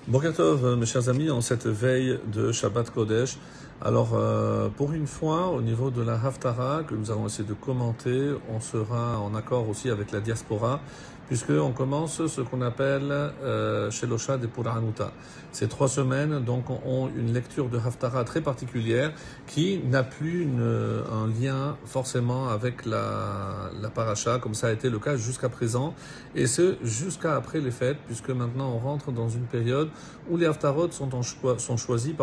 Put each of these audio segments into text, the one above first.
Boker Tov, mes chers amis, en cette veille de Shabbat Kodesh. Alors, pour une fois, au niveau de la Haftara, que nous allons essayer de commenter, on sera en accord aussi avec la diaspora, puisqu'on commence ce qu'on appelle Shelosha de Puranuta. Ces 3 semaines, donc, ont une lecture de Haftara très particulière qui n'a plus un lien forcément avec la paracha, comme ça a été le cas jusqu'à présent, et ce, jusqu'à après les fêtes, puisque maintenant on rentre dans une période où les Haftarot sont choisis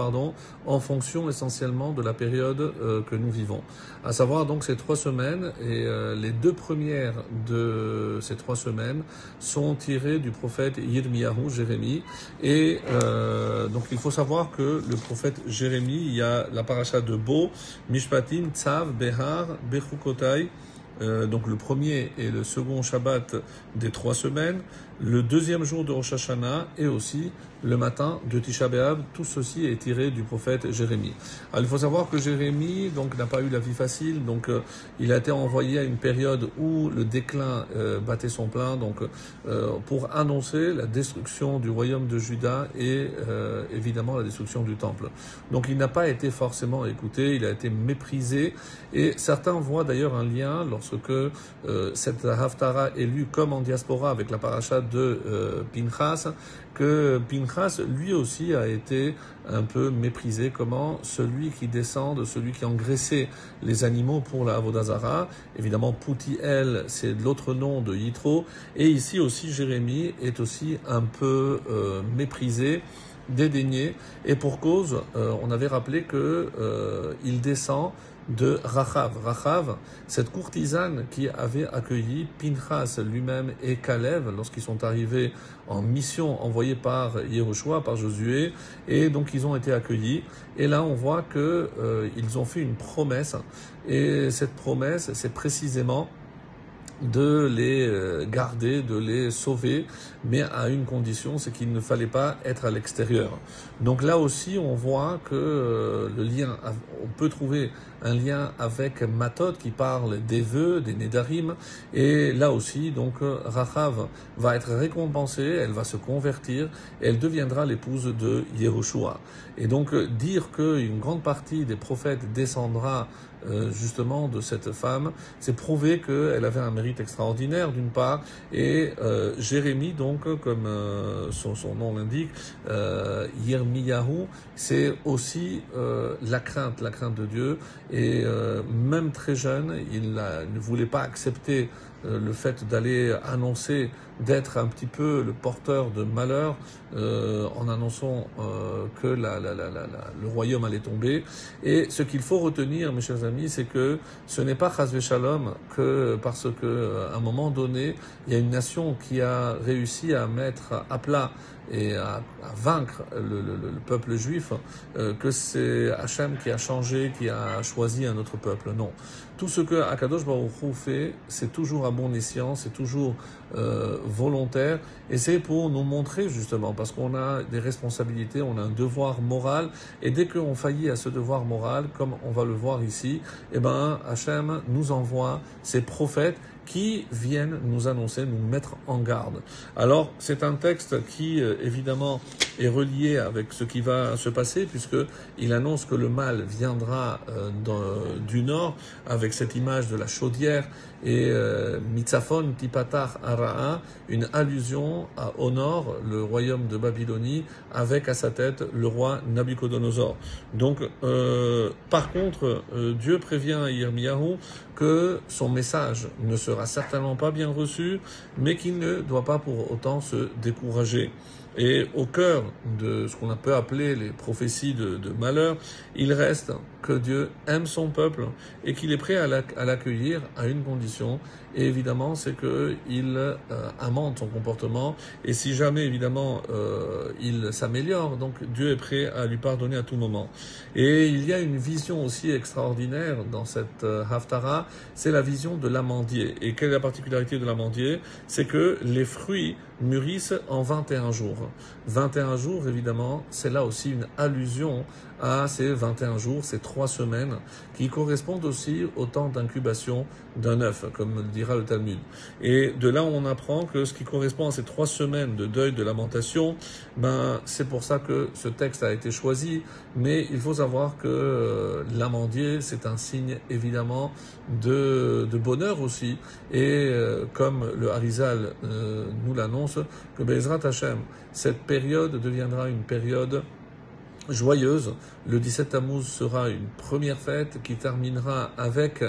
en fonction essentiellement de la période que nous vivons. À savoir donc ces 3 semaines, et les 2 premières de ces 3 semaines sont tirées du prophète Yirmiyahu, Jérémie, et donc il faut savoir que le prophète Jérémie, il y a la paracha de Bo, Mishpatim, Tzav, Behar, Bechukotai, donc le premier et le second Shabbat des 3 semaines, le deuxième jour de Rosh Hashanah et aussi le matin de Tisha B'Av. Tout ceci est tiré du prophète Jérémie. Alors il faut savoir que Jérémie donc n'a pas eu la vie facile, donc il a été envoyé à une période où le déclin battait son plein, donc pour annoncer la destruction du royaume de Juda et évidemment la destruction du temple. Donc il n'a pas été forcément écouté, il a été méprisé, et certains voient d'ailleurs un lien lorsque cette Haftara est lue comme en diaspora avec la paracha de Pinchas, que Pinchas lui aussi a été un peu méprisé, comment celui qui descend, celui qui engraissait les animaux pour la Avodah Zara. Évidemment, Poutiel, c'est l'autre nom de Yitro, et ici aussi Jérémie est aussi un peu méprisé, dédaigné, et pour cause, on avait rappelé que il descend de Rachav. Rachav, cette courtisane qui avait accueilli Pinchas lui-même et Kalev lorsqu'ils sont arrivés en mission envoyée par Yehoshua, par Josué, et donc ils ont été accueillis. Et là, on voit que ils ont fait une promesse, et cette promesse, c'est précisément de les garder, de les sauver, mais à une condition, c'est qu'il ne fallait pas être à l'extérieur. Donc là aussi, on voit que le lien, on peut trouver un lien avec Matot qui parle des vœux, des Nédarim, et là aussi, donc Rachav va être récompensée, elle va se convertir, et elle deviendra l'épouse de Yehoshua. Et donc dire qu'une grande partie des prophètes descendra justement de cette femme, c'est prouver qu'elle avait un mérite extraordinaire d'une part, et Jérémie, donc comme son nom l'indique, Yirmiyahu, c'est aussi la crainte de Dieu, et même très jeune, il ne voulait pas accepter le fait d'aller annoncer, d'être un petit peu le porteur de malheur en annonçant que le royaume allait tomber. Et ce qu'il faut retenir, mes chers amis, c'est que ce n'est pas Chas v'Shalom que parce que à un moment donné, il y a une nation qui a réussi à mettre à plat et à vaincre le peuple juif, que c'est Hachem qui a changé, qui a choisi un autre peuple. Non. Tout ce que Akadosh Baruch Hu fait, c'est toujours à bon escient, c'est toujours volontaire, et c'est pour nous montrer justement, parce qu'on a des responsabilités, on a un devoir moral, et dès qu'on faillit à ce devoir moral, comme on va le voir ici, eh ben Hachem nous envoie ses prophètes qui viennent nous annoncer, nous mettre en garde. Alors, c'est un texte qui, évidemment, est relié avec ce qui va se passer, puisqu'il annonce que le mal viendra du nord, avec cette image de la chaudière, et Mitzafon Tipatar Ara'a, une allusion au nord, le royaume de Babylonie, avec à sa tête le roi Nabucodonosor. Donc, par contre, Dieu prévient Yirmiyahu que son message ne sera certainement pas bien reçu, mais qu'il ne doit pas pour autant se décourager. Et au cœur de ce qu'on peut appeler les prophéties de malheur, il reste que Dieu aime son peuple et qu'il est prêt à l'accueillir à une condition. Et évidemment, c'est qu'il amende son comportement. Et si jamais, évidemment, il s'améliore, donc Dieu est prêt à lui pardonner à tout moment. Et il y a une vision aussi extraordinaire dans cette Haftara, c'est la vision de l'amandier. Et quelle est la particularité de l'amandier? C'est que les fruits mûrissent en 21 jours. 21 jours, évidemment, c'est là aussi une allusion à ces 21 jours, ces 3 semaines, qui correspondent aussi au temps d'incubation d'un œuf, comme le dira le Talmud. Et de là, on apprend que ce qui correspond à ces 3 semaines de deuil, de lamentation, c'est pour ça que ce texte a été choisi, mais il faut savoir que l'amandier, c'est un signe évidemment de bonheur aussi, et comme le Harizal nous l'annonce, que Bezrat Hashem, cette période deviendra une période joyeuse. Le 17 Tammuz sera une première fête qui terminera avec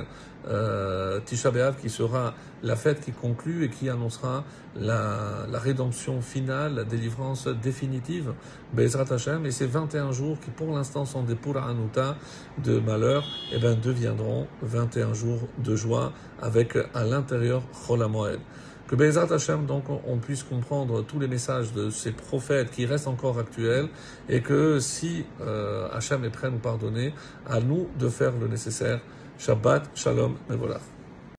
Tisha B'Av, qui sera la fête qui conclut et qui annoncera la rédemption finale, la délivrance définitive, Be'ezrat Hashem. Et ces 21 jours qui pour l'instant sont des Pura Hanuta, de malheur, deviendront 21 jours de joie avec à l'intérieur Chol HaMoed. Que Be'ezrat Hashem, donc, on puisse comprendre tous les messages de ces prophètes qui restent encore actuels, et que si Hashem est prêt à nous pardonner, à nous de faire le nécessaire. Shabbat, Shalom, Mevolach.